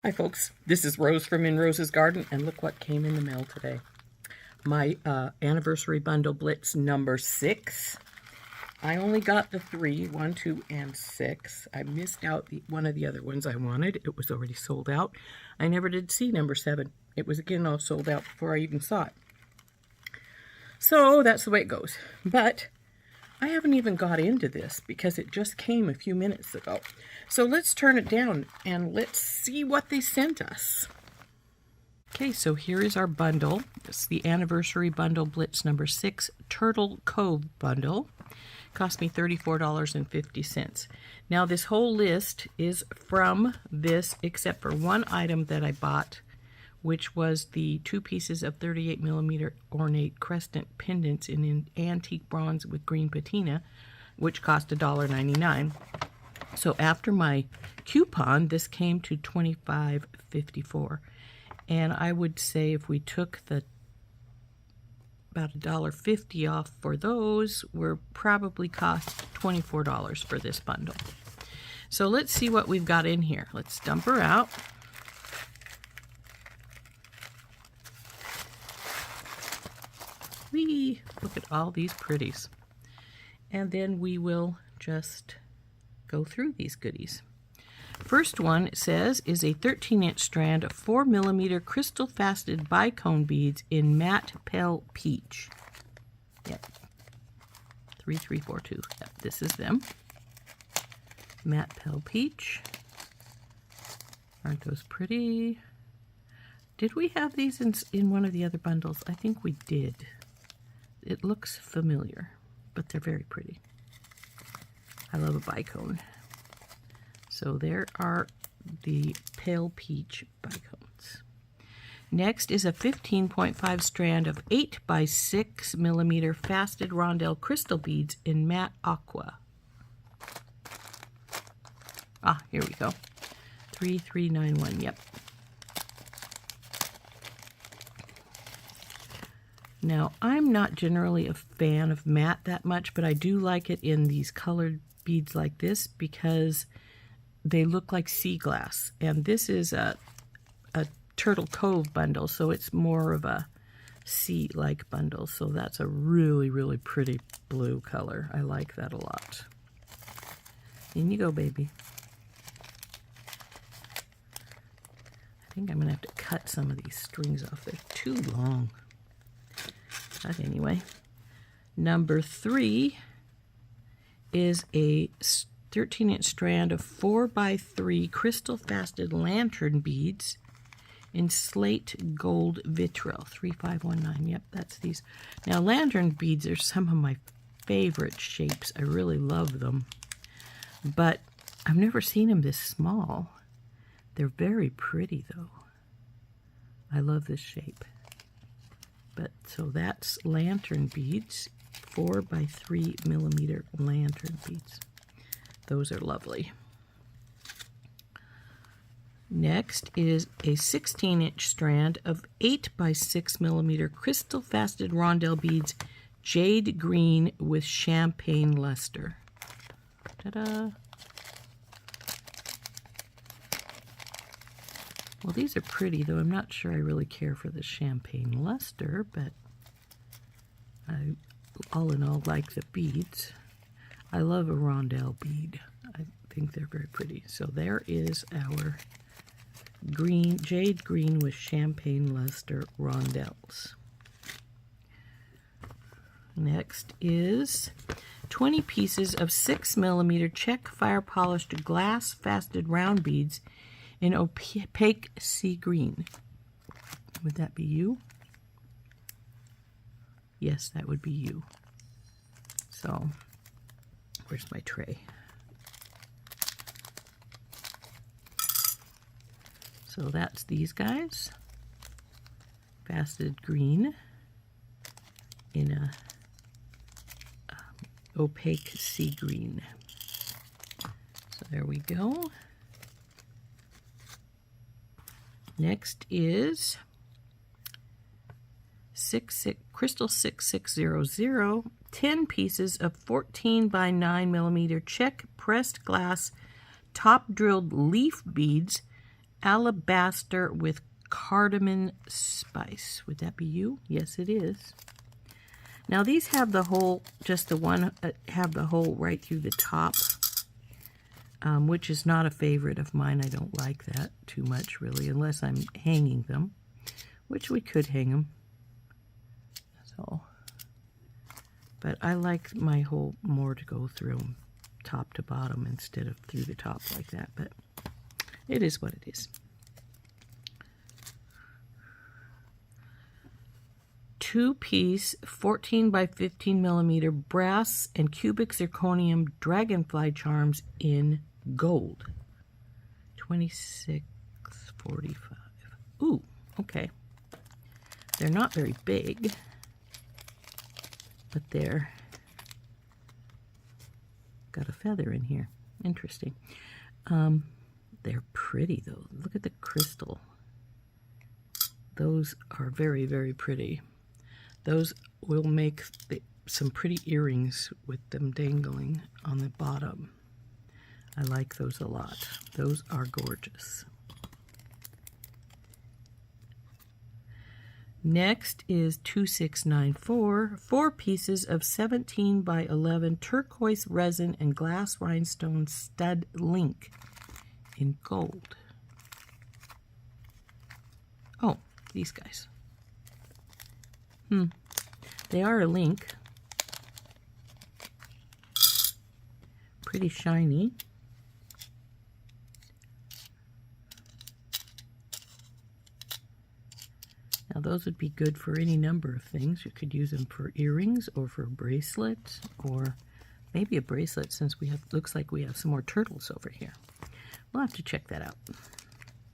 Hi folks, this is Rose from In Rose's Garden, and look what came in the mail today. My anniversary bundle blitz number 6. I only got the 3, 1, 2, and 6. I missed out one of the other ones I wanted. It was already sold out. I never did see number 7. It was again all sold out before I even saw it. So that's the way it goes. But I haven't even got into this because it just came a few minutes ago. So let's turn it down and let's see what they sent us. Okay, so here is our bundle. It's the anniversary bundle blitz number 6 Turtle Cove bundle. Cost me $34.50. Now this whole list is from this except for one item that I bought, which was the 2 pieces of 38mm ornate crescent pendants in antique bronze with green patina, which cost $1.99. So after my coupon, this came to $25.54. And I would say if we took the about $1.50 off for those, we're probably cost $24 for this bundle. So let's see what we've got in here. Let's dump her out. Whee! Look at all these pretties. And then we will just go through these goodies. First one, it says, is a 13-inch strand of 4mm crystal faceted bicone beads in matte pale peach. Yep. 3342. Yep, this is them. Matte pale peach. Aren't those pretty? Did we have these in one of the other bundles? I think we did. It looks familiar, but they're very pretty. I love a bicone. So there are the pale peach bicones. Next is a 15.5 strand of 8x6mm faceted rondelle crystal beads in matte aqua. Ah, here we go. 3391, yep. Now, I'm not generally a fan of matte that much, but I do like it in these colored beads like this because they look like sea glass. And this is a Turtle Cove bundle, so it's more of a sea-like bundle. So that's a really, really pretty blue color. I like that a lot. In you go, baby. I think I'm going to have to cut some of these strings off. They're too long. But anyway, number 3 is a 13-inch strand of 4x3 crystal faceted lantern beads in slate gold vitriol. 3519. Yep, that's these. Now, lantern beads are some of my favorite shapes. I really love them. But I've never seen them this small. They're very pretty, though. I love this shape. But so that's lantern beads, 4x3mm lantern beads. Those are lovely. Next is a 16-inch strand of 8x6mm crystal faceted rondelle beads, jade green with champagne luster. Ta-da! Well, these are pretty, though I'm not sure I really care for the champagne luster, but I, all in all, like the beads. I love a rondelle bead. I think they're very pretty. So there is our green, jade green with champagne luster rondelles. Next is 20 pieces of 6mm check fire polished glass faceted round beads in opaque sea green. Would that be you? Yes, that would be you. So, where's my tray? So that's these guys. Faceted green in a opaque sea green. So there we go. Next is Crystal 6600, 10 pieces of 14x9mm check pressed glass top drilled leaf beads Alabaster with cardamom spice. Would that be you? Yes, it is. Now these have the hole, just the one have the hole right through the top, which is not a favorite of mine. I don't like that too much, really, unless I'm hanging them, which we could hang them. So, but I like my hole more to go through top to bottom instead of through the top like that, but it is what it is. 2-piece 14 by 15 millimeter brass and cubic zirconium dragonfly charms in gold. 26.45. Ooh, okay. They're not very big, but they're got a feather in here. Interesting. They're pretty though. Look at the crystal. Those are very, very pretty. Those will make some pretty earrings with them dangling on the bottom. I like those a lot. Those are gorgeous. Next is 2694, 4 pieces of 17 by 11 turquoise resin and glass rhinestone stud link in gold. Oh, these guys. They are a link. Pretty shiny. Now those would be good for any number of things. You could use them for earrings or for bracelets, or maybe a bracelet since we have, looks like we have some more turtles over here. We'll have to check that out.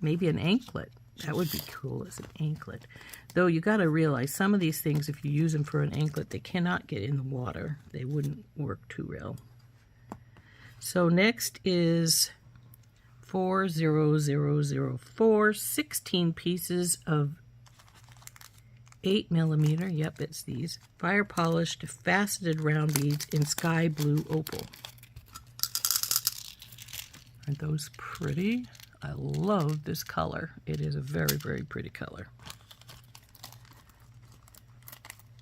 Maybe an anklet. That would be cool as an anklet. Though you got to realize some of these things, if you use them for an anklet, they cannot get in the water. They wouldn't work too well. So next is 40004, 16 pieces of 8 millimeter, yep, it's these, fire polished faceted round beads in sky blue opal. Aren't those pretty? I love this color. It is a very, very pretty color.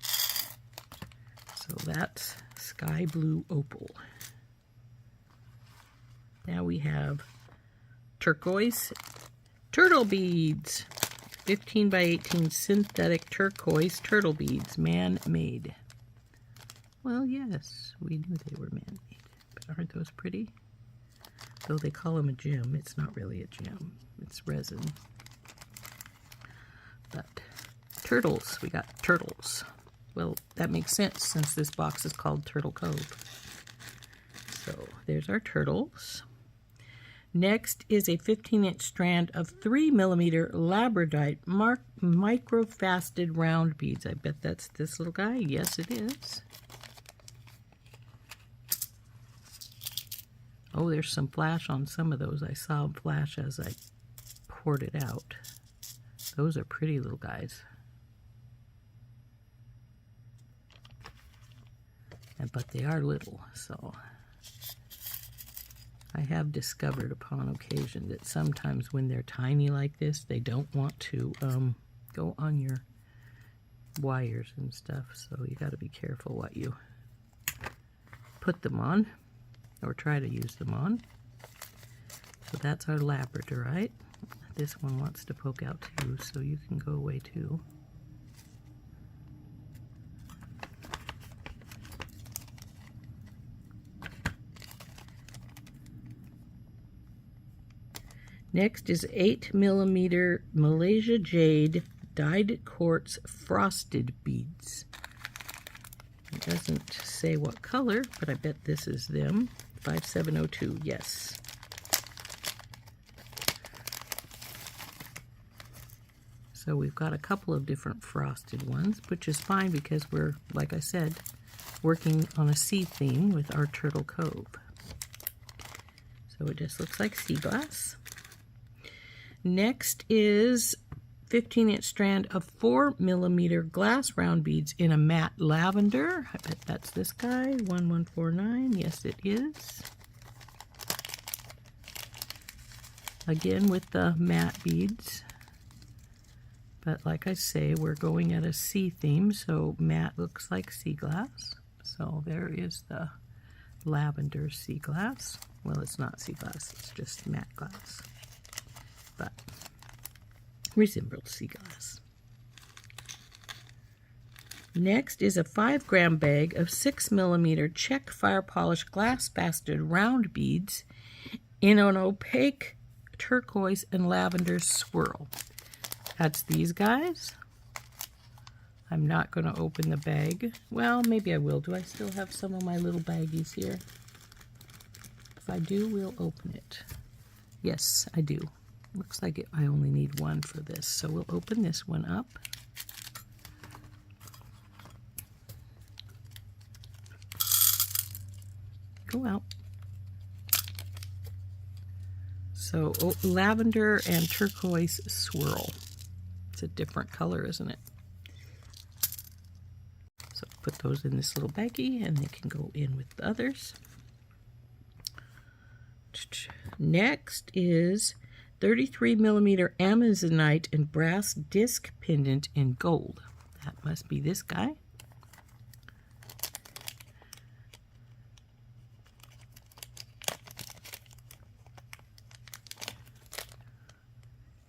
So that's sky blue opal. Now we have turquoise turtle beads. 15 by 18 synthetic turquoise turtle beads, man-made. Well, yes, we knew they were man-made. But aren't those pretty? Though they call them a gem, it's not really a gem. It's resin. But turtles, we got turtles. Well, that makes sense since this box is called Turtle Cove. So there's our turtles. Next is a 15-inch strand of 3 millimeter labradorite micro-faceted round beads. I bet that's this little guy. Yes, it is. Oh, there's some flash on some of those. I saw them flash as I poured it out. Those are pretty little guys. But they are little, so I have discovered upon occasion that sometimes when they're tiny like this, they don't want to go on your wires and stuff, so you got to be careful what you put them on or try to use them on. So that's our labradorite. This one wants to poke out too, so you can go away too. Next is 8 millimeter Malaysia Jade dyed quartz frosted beads. It doesn't say what color, but I bet this is them. 5702, yes. So we've got a couple of different frosted ones, which is fine because we're, like I said, working on a sea theme with our Turtle Cove. So it just looks like sea glass. Next is 15-inch strand of 4 millimeter glass round beads in a matte lavender. I bet that's this guy, 1149. Yes, it is. again with the matte beads. But like I say, we're going at a sea theme, so matte looks like sea glass. So there is the lavender sea glass. Well, it's not sea glass, it's just matte glass, but resembled sea glass. Next is a 5-gram bag of 6mm check fire polish glass faceted round beads in an opaque turquoise and lavender swirl. That's these guys. I'm not going to open the bag. Well, maybe I will. Do I still have some of my little baggies here? If I do, we'll open it. Yes, I do. Looks like I only need one for this, so we'll open this one up. Go out. So, lavender and turquoise swirl. It's a different color, isn't it? So put those in this little baggie and they can go in with the others. Next is 33mm Amazonite and brass disc pendant in gold. That must be this guy.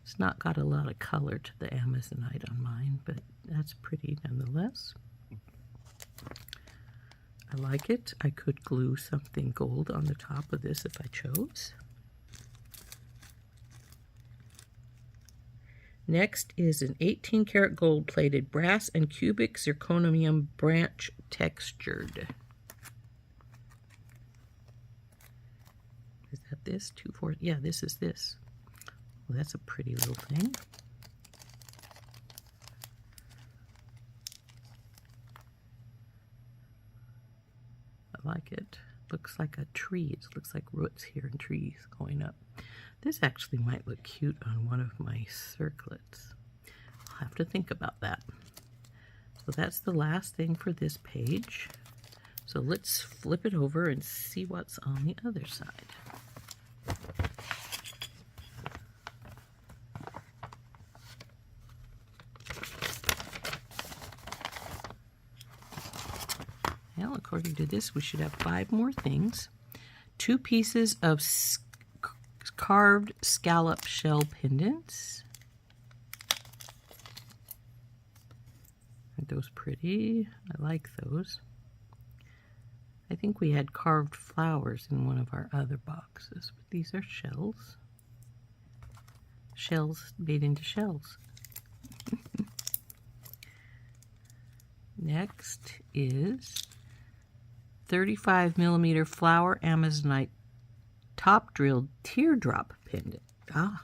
It's not got a lot of color to the Amazonite on mine, but that's pretty nonetheless. I like it. I could glue something gold on the top of this if I chose. Next is an 18-karat gold-plated brass and cubic zirconium branch textured. Is that this? 2/4? Yeah, this is this. Well, that's a pretty little thing. I like it. Looks like a tree. It looks like roots here and trees going up. This actually might look cute on one of my circlets. I'll have to think about that. So that's the last thing for this page. So let's flip it over and see what's on the other side. Well, according to this, we should have 5 more things. 2 pieces of carved scallop shell pendants. Aren't those pretty? I like those. I think we had carved flowers in one of our other boxes, but these are shells. Shells made into shells. Next is 35mm flower Amazonite top drilled teardrop pendant. Ah.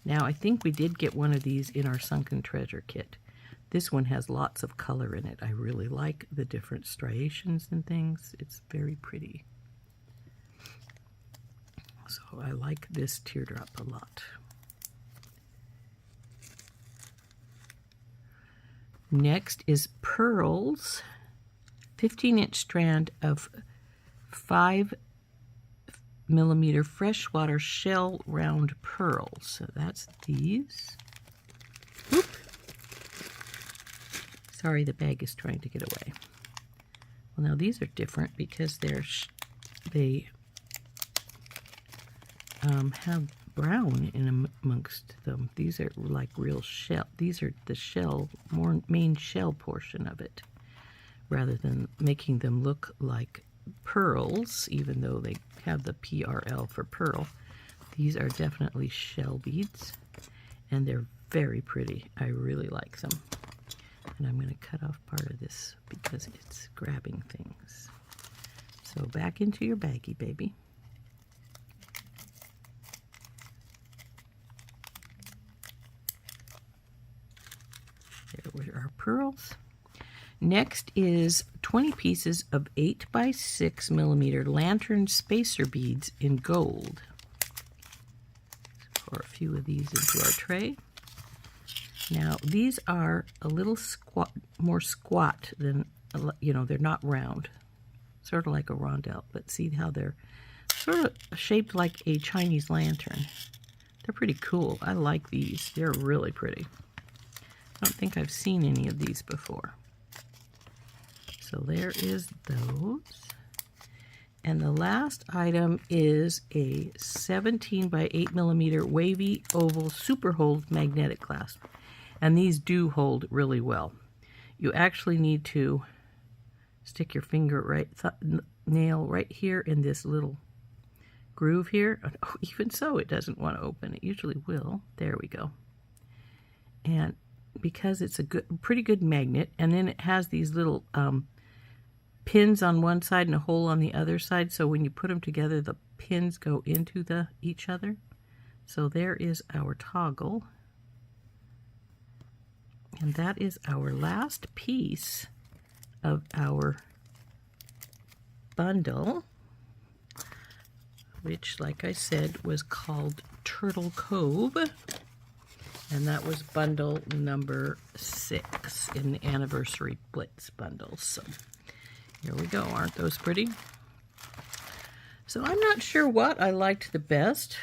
Now I think we did get one of these in our sunken treasure kit. This one has lots of color in it. I really like the different striations and things. It's very pretty. So I like this teardrop a lot. Next is pearls, 15-inch strand of 5mm freshwater shell round pearls. So that's these. Whoop. Sorry, the bag is trying to get away. Well, now these are different because they have brown in amongst them. These are like real shell. These are the shell, more main shell portion of it, rather than making them look like pearls, even though they have the PRL for pearl. These are definitely shell beads, and they're very pretty. I really like them. And I'm going to cut off part of this because it's grabbing things. So back into your baggie, baby. There were our pearls. Next is 20 pieces of 8x6mm lantern spacer beads in gold. Pour a few of these into our tray. Now these are a little more squat than, you know, they're not round. sort of like a rondelle, but see how they're sort of shaped like a Chinese lantern. They're pretty cool. I like these. They're really pretty. I don't think I've seen any of these before. So there is those. And the last item is a 17 by 8 millimeter wavy oval super hold magnetic clasp. And these do hold really well. You actually need to stick your finger nail right here in this little groove here. Oh, even so, it doesn't want to open. It usually will. There we go. And because it's a pretty good magnet, and then it has these little pins on one side and a hole on the other side, so when you put them together, the pins go into each other. So there is our toggle. And that is our last piece of our bundle, which, like I said, was called Turtle Cove. And that was bundle number 6 in the Anniversary Blitz bundles. So here we go. Aren't those pretty? So I'm not sure what I liked the best.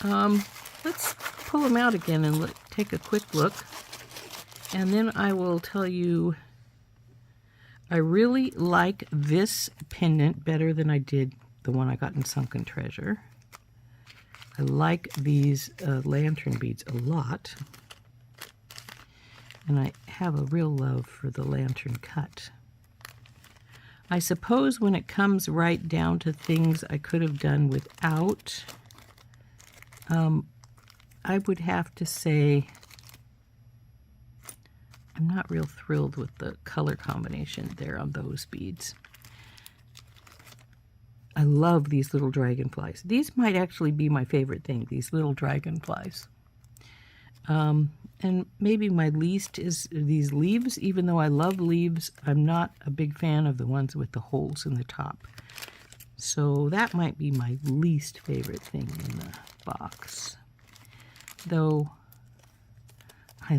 Let's pull them out again and take a quick look. And then I will tell you, I really like this pendant better than I did the one I got in Sunken Treasure. I like these lantern beads a lot. And I have a real love for the lantern cut. I suppose when it comes right down to things I could have done without, I would have to say I'm not real thrilled with the color combination there on those beads. I love these little dragonflies. These might actually be my favorite thing, these little dragonflies. And maybe my least is these leaves. Even though I love leaves, I'm not a big fan of the ones with the holes in the top. So that might be my least favorite thing in the box. Though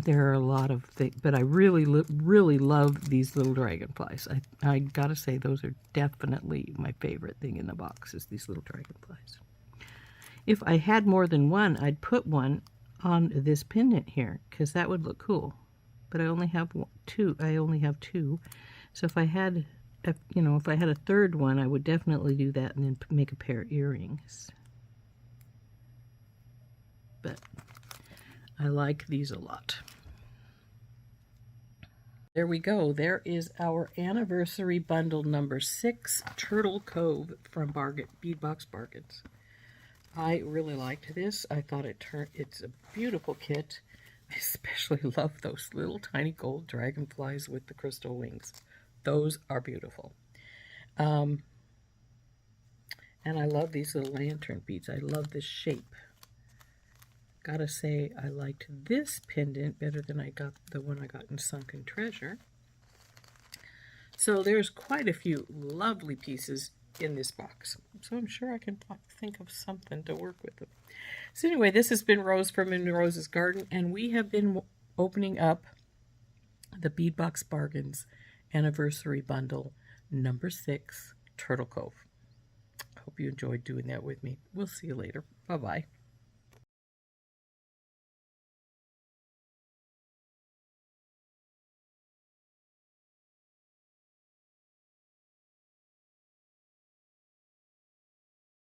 there are a lot of things, but I really love these little dragonflies. I gotta say, those are definitely my favorite thing in the box, is these little dragonflies. If I had more than one, I'd put one on this pendant here, because that would look cool. But I only have two. So if I had, if I had a third one, I would definitely do that and then make a pair of earrings. But I like these a lot. There we go. There is our anniversary bundle number 6, Turtle Cove from Bead Box Bargains. I really liked this. I thought it's a beautiful kit. I especially love those little tiny gold dragonflies with the crystal wings. Those are beautiful. And I love these little lantern beads. I love this shape. Gotta say, I liked this pendant better than I got the one I got in Sunken Treasure. So there's quite a few lovely pieces in this box. So I'm sure I can think of something to work with them. So anyway, this has been Rose from In Rose's Garden, and we have been opening up the Bead Box Bargains Anniversary Bundle number 6, Turtle Cove. Hope you enjoyed doing that with me. We'll see you later. Bye-bye.